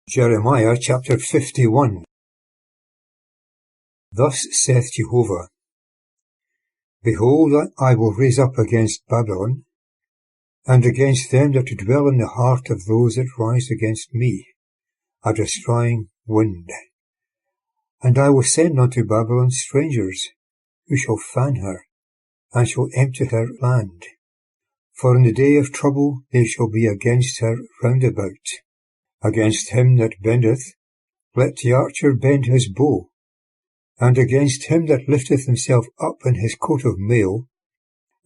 Jeremiah chapter 51. Thus saith Jehovah, Behold, I will raise up against Babylon, and against them that dwell in the heart of those that rise against me, a destroying wind. And I will send unto Babylon strangers, who shall fan her, and shall empty her land. For in the day of trouble they shall be against her round about. Against him that bendeth, let the archer bend his bow, and against him that lifteth himself up in his coat of mail,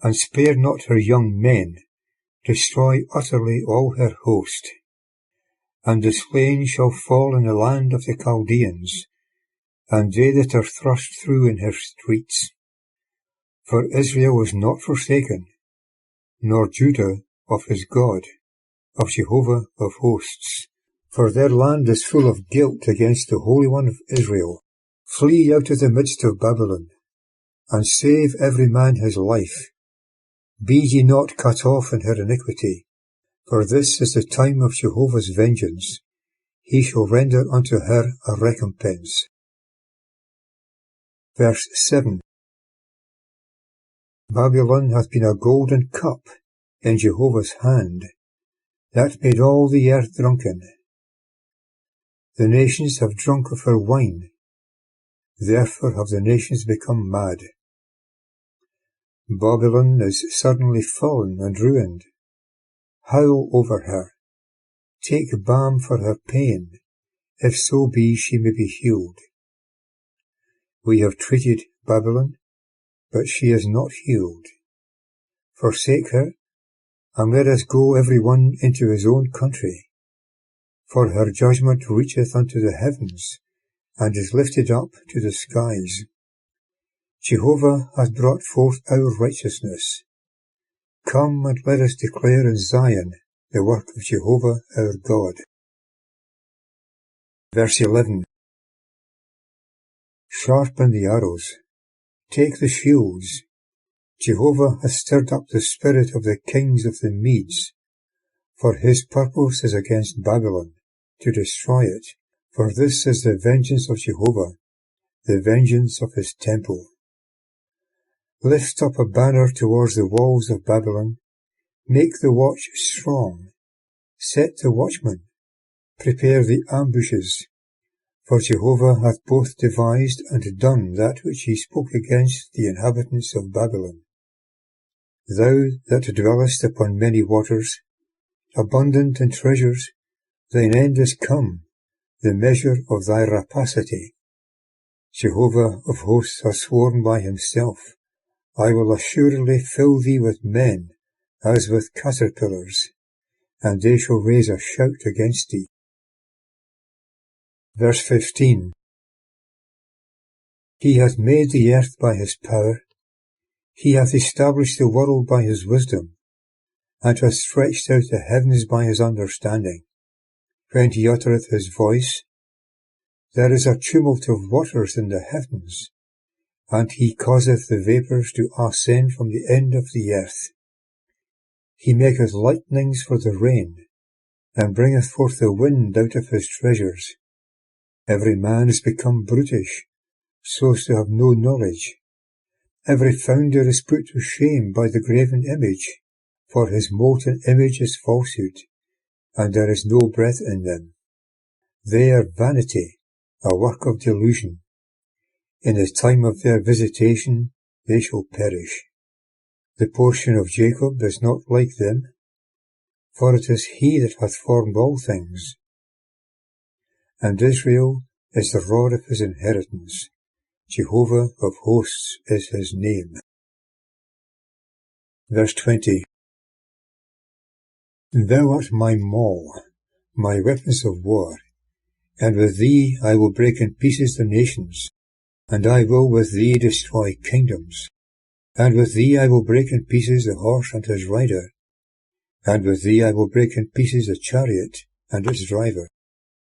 and spare not her young men, destroy utterly all her host. And the slain shall fall in the land of the Chaldeans, and they that are thrust through in her streets. For Israel is not forsaken, nor Judah of his God, of Jehovah of hosts. For their land is full of guilt against the Holy One of Israel. Flee out of the midst of Babylon, and save every man his life. Be ye not cut off in her iniquity, for this is the time of Jehovah's vengeance. He shall render unto her a recompense. Verse 7. Babylon hath been a golden cup in Jehovah's hand, that made all the earth drunken. The nations have drunk of her wine, therefore have the nations become mad. Babylon is suddenly fallen and ruined. Howl over her. Take balm for her pain, if so be she may be healed. We have treated Babylon, but she is not healed. Forsake her, and let us go every one into his own country. For her judgment reacheth unto the heavens, and is lifted up to the skies. Jehovah hath brought forth our righteousness. Come and let us declare in Zion the work of Jehovah our God. Verse 11. Sharpen the arrows, take the shields. Jehovah hath stirred up the spirit of the kings of the Medes, for his purpose is against Babylon, to destroy it. For this is the vengeance of Jehovah, the vengeance of his temple. Lift up a banner towards the walls of Babylon, make the watch strong, set the watchmen, prepare the ambushes. For Jehovah hath both devised and done that which he spoke against the inhabitants of Babylon. Thou that dwellest upon many waters, abundant in treasures, thine end is come, the measure of thy rapacity. Jehovah of hosts hath sworn by himself, I will assuredly fill thee with men, as with caterpillars, and they shall raise a shout against thee. Verse 15. He hath made the earth by his power, he hath established the world by his wisdom, and hath stretched out the heavens by his understanding. When he uttereth his voice, there is a tumult of waters in the heavens, and he causeth the vapours to ascend from the end of the earth. He maketh lightnings for the rain, and bringeth forth the wind out of his treasures. Every man is become brutish, so as to have no knowledge. Every founder is put to shame by the graven image, for his molten image is falsehood, and there is no breath in them. They are vanity, a work of delusion. In the time of their visitation they shall perish. The portion of Jacob is not like them, for it is he that hath formed all things. And Israel is the rod of his inheritance. Jehovah of hosts is his name. Verse 20. Thou art my maul, my weapons of war, and with thee I will break in pieces the nations, and I will with thee destroy kingdoms. And with thee I will break in pieces the horse and his rider, and with thee I will break in pieces the chariot and its driver.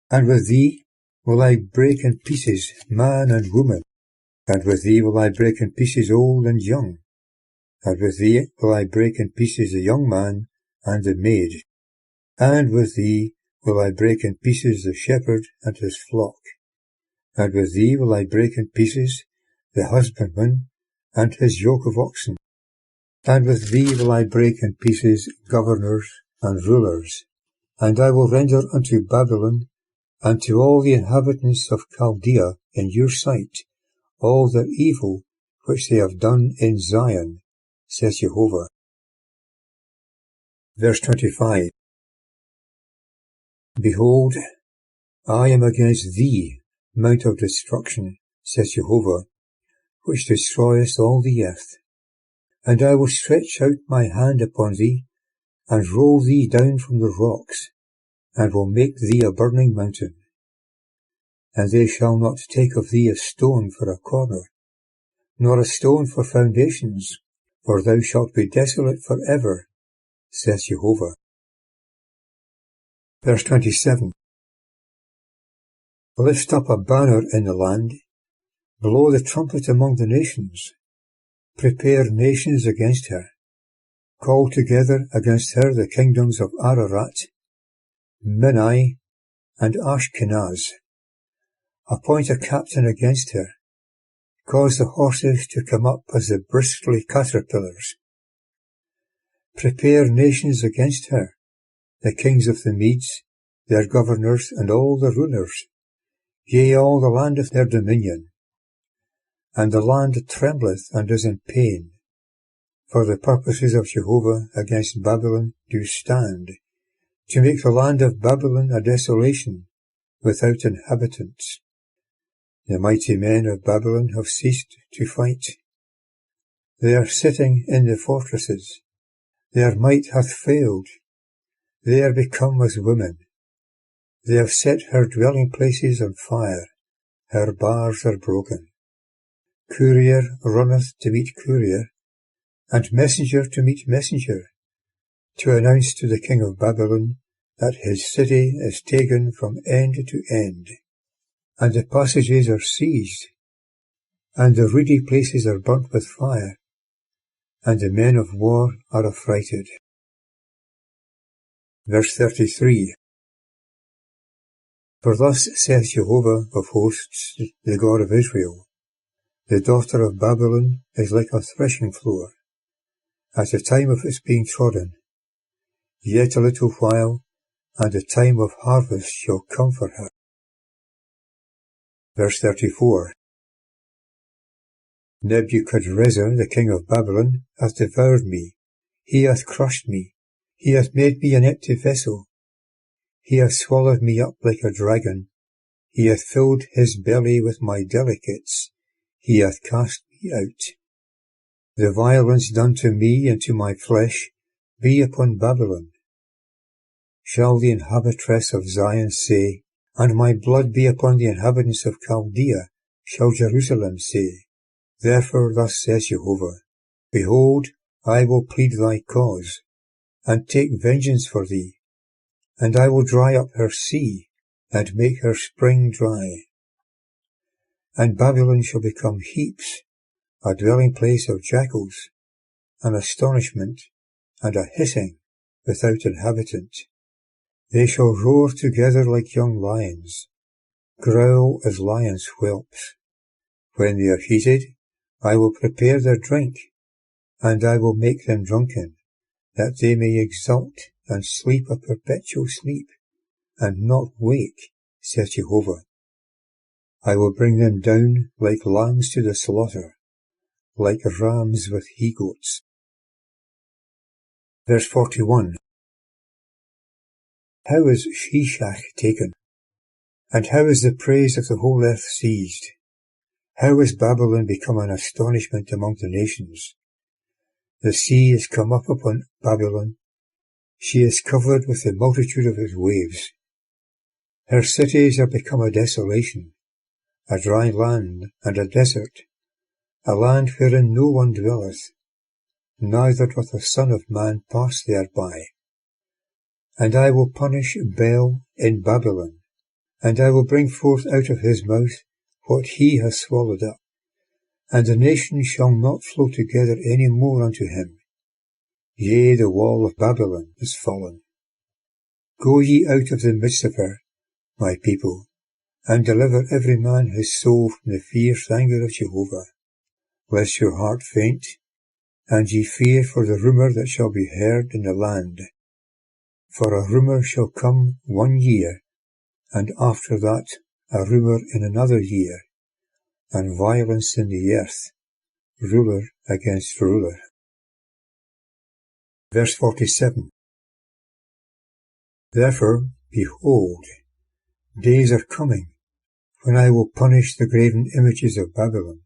And with thee will I break in pieces man and woman, and with thee will I break in pieces old and young, and with thee will I break in pieces the young man and the maid, and with thee will I break in pieces the shepherd and his flock, and with thee will I break in pieces the husbandman and his yoke of oxen, and with thee will I break in pieces governors and rulers, and I will render unto Babylon and to all the inhabitants of Chaldea in your sight all their evil which they have done in Zion, says Jehovah. Verse 25. Behold, I am against thee, mount of destruction, says Jehovah, which destroyest all the earth. And I will stretch out my hand upon thee, and roll thee down from the rocks, and will make thee a burning mountain. And they shall not take of thee a stone for a corner, nor a stone for foundations, for thou shalt be desolate for ever, says Jehovah. Verse 27. Lift up a banner in the land, blow the trumpet among the nations, prepare nations against her, call together against her the kingdoms of Ararat, Minai, and Ashkenaz. Appoint a captain against her, cause the horses to come up as the bristly caterpillars. Prepare nations against her, the kings of the Medes, their governors, and all the rulers, yea, all the land of their dominion. And the land trembleth and is in pain, for the purposes of Jehovah against Babylon do stand, to make the land of Babylon a desolation, without inhabitants. The mighty men of Babylon have ceased to fight. They are sitting in the fortresses. Their might hath failed. They are become as women. They have set her dwelling places on fire. Her bars are broken. Courier runneth to meet courier, and messenger to meet messenger, to announce to the king of Babylon that his city is taken from end to end, and the passages are seized, and the reedy places are burnt with fire, and the men of war are affrighted. Verse 33. For thus saith Jehovah of hosts, the God of Israel, the daughter of Babylon is like a threshing floor, at the time of its being trodden. Yet a little while, and the time of harvest shall come for her. Verse 34. Nebuchadrezzar, the king of Babylon, hath devoured me. He hath crushed me. He hath made me an empty vessel. He hath swallowed me up like a dragon. He hath filled his belly with my delicates. He hath cast me out. The violence done to me and to my flesh be upon Babylon. Shall the inhabitress of Zion say, and my blood be upon the inhabitants of Chaldea, shall Jerusalem say, Therefore thus says Jehovah, Behold, I will plead thy cause, and take vengeance for thee, and I will dry up her sea, and make her spring dry. And Babylon shall become heaps, a dwelling place of jackals, an astonishment, and a hissing, without inhabitant. They shall roar together like young lions, growl as lions' whelps. When they are heated, I will prepare their drink, and I will make them drunken, that they may exult and sleep a perpetual sleep, and not wake, saith Jehovah. I will bring them down like lambs to the slaughter, like rams with he-goats. Verse 41. How is Sheshach taken? And how is the praise of the whole earth seized? How is Babylon become an astonishment among the nations? The sea is come up upon Babylon. She is covered with the multitude of its waves. Her cities are become a desolation, a dry land and a desert, a land wherein no one dwelleth, neither doth the Son of Man pass thereby. And I will punish Bel in Babylon, and I will bring forth out of his mouth what he hath swallowed up, and the nations shall not flow together any more unto him. Yea, the wall of Babylon is fallen. Go ye out of the midst of her, my people, and deliver every man his soul from the fierce anger of Jehovah, lest your heart faint, and ye fear for the rumour that shall be heard in the land. For a rumour shall come 1 year, and after that a rumour in another year, and violence in the earth, ruler against ruler. Verse 47. Therefore, behold, days are coming, when I will punish the graven images of Babylon,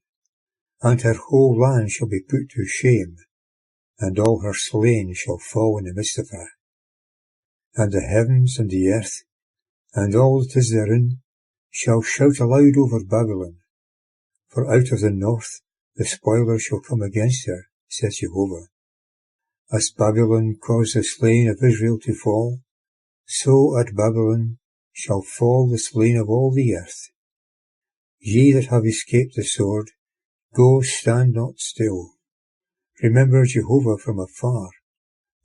and her whole land shall be put to shame, and all her slain shall fall in the midst of her. And the heavens and the earth, and all that is therein, shall shout aloud over Babylon, for out of the north the spoiler shall come against her, says Jehovah. As Babylon caused the slain of Israel to fall, so at Babylon shall fall the slain of all the earth. Ye that have escaped the sword, go, stand not still. Remember Jehovah from afar,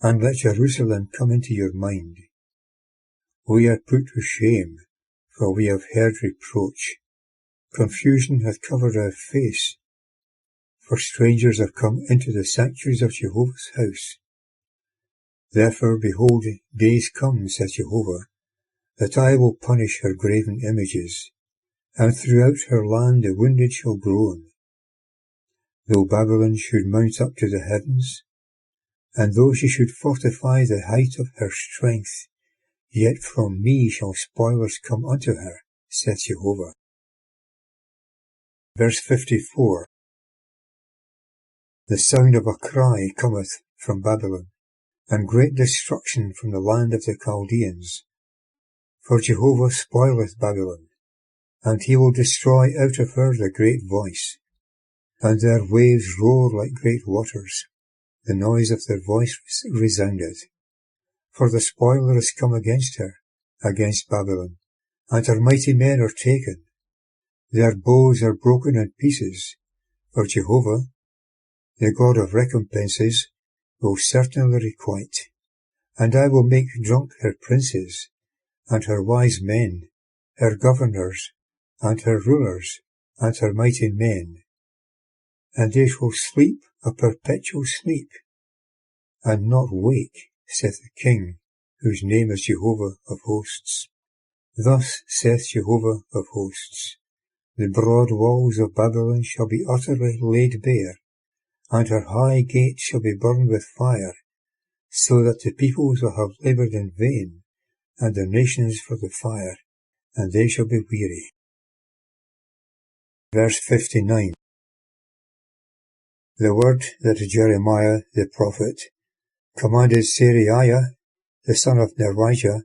and let Jerusalem come into your mind. We are put to shame, for we have heard reproach. Confusion hath covered our face, for strangers are come into the sanctuaries of Jehovah's house. Therefore, behold, days come, says Jehovah, that I will punish her graven images, and throughout her land the wounded shall groan. Though Babylon should mount up to the heavens, and though she should fortify the height of her strength, yet from me shall spoilers come unto her, saith Jehovah. Verse 54. The sound of a cry cometh from Babylon, and great destruction from the land of the Chaldeans. For Jehovah spoileth Babylon, and he will destroy out of her the great voice, and their waves roar like great waters. The noise of their voice resoundeth. For the spoiler is come against her, against Babylon, and her mighty men are taken. Their bows are broken in pieces, for Jehovah, the God of recompenses, will certainly requite. And I will make drunk her princes, and her wise men, her governors, and her rulers, and her mighty men. And they shall sleep a perpetual sleep, and not wake, saith the King, whose name is Jehovah of hosts. Thus saith Jehovah of hosts, the broad walls of Babylon shall be utterly laid bare, and her high gates shall be burned with fire, so that the peoples will have laboured in vain, and the nations for the fire, and they shall be weary. Verse 59. The word that Jeremiah the prophet commanded Seraiah, the son of Nerijah,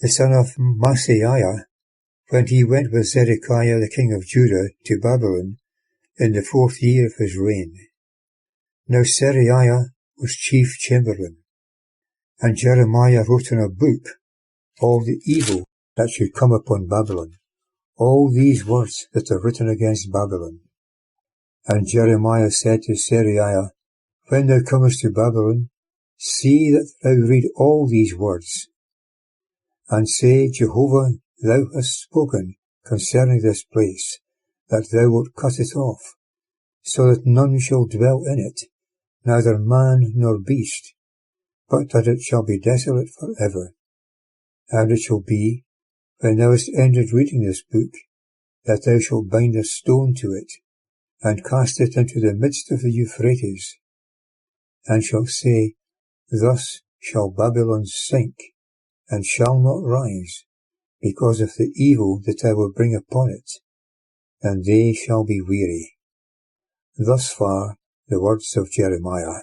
the son of Maaseiah, when he went with Zedekiah the king of Judah to Babylon in the 4th year of his reign. Now Seraiah was chief chamberlain, and Jeremiah wrote in a book all the evil that should come upon Babylon, all these words that are written against Babylon. And Jeremiah said to Seraiah, when thou comest to Babylon, see that thou read all these words, and say, Jehovah, thou hast spoken concerning this place, that thou wilt cut it off, so that none shall dwell in it, neither man nor beast, but that it shall be desolate for ever. And it shall be, when thou hast ended reading this book, that thou shalt bind a stone to it, and cast it into the midst of the Euphrates, and shalt say, thus shall Babylon sink, and shall not rise, because of the evil that I will bring upon it, and they shall be weary. Thus far the words of Jeremiah.